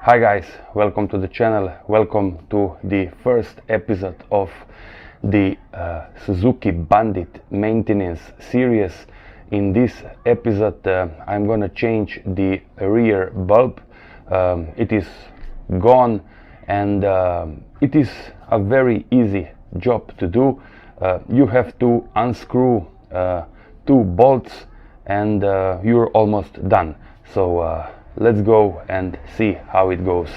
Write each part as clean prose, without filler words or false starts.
Hi guys, welcome to the channel, welcome to the first episode of the Suzuki Bandit maintenance series. In this episode I'm gonna change the rear bulb. It is gone and it is a very easy job to do. You have to unscrew two bolts and you're almost done. So let's go and see how it goes.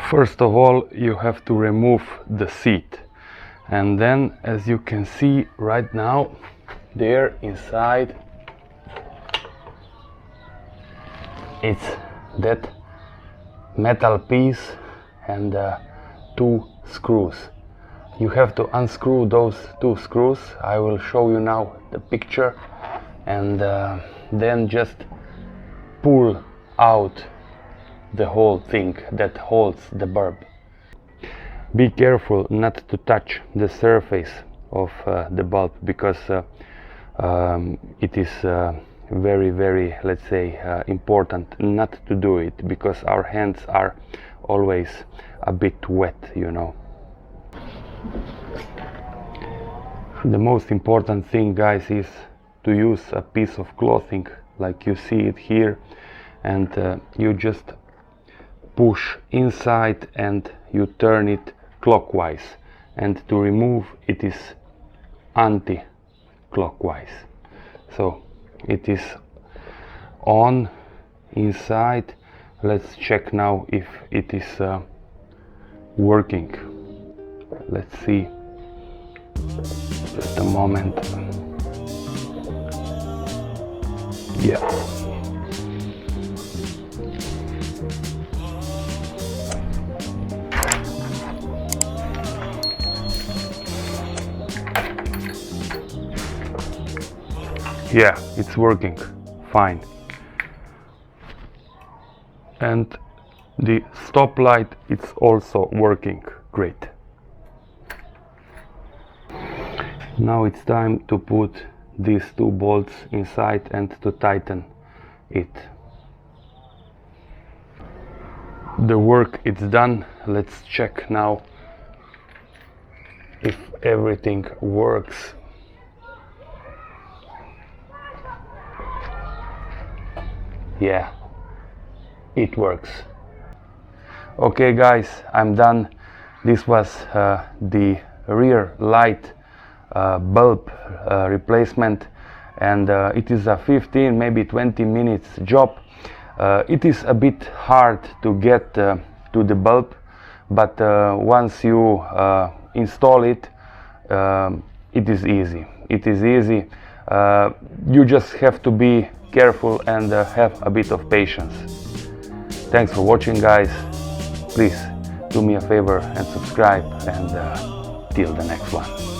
First of all, you have to remove the seat, and then, as you can see right now, there inside it's that metal piece and two screws. You have to unscrew those two screws. I will show you now the picture, and then just pull out the whole thing that holds the bulb. Be careful not to touch the surface of the bulb, because it is very, let's say, important not to do it, because our hands are always a bit wet, you know. The most important thing, guys, is to use a piece of clothing like you see it here, and you just push inside and you turn it clockwise, and to remove it is anti-clockwise. So it is on inside. Let's check now if it is working. Let's see. Just a moment. Yeah. Yeah, it's working fine. And the stop light, it's also working great. Now it's time to put these two bolts inside and to tighten it. The work is done. Let's check now if everything works. Yeah, it works. Okay guys, I'm done. This was the rear light bulb replacement, and it is a 15 maybe 20 minutes job. It is a bit hard to get to the bulb, but once you install it, it is easy. You just have to be careful and have a bit of patience. Thanks for watching, guys. Please do me a favor and subscribe, and till the next one.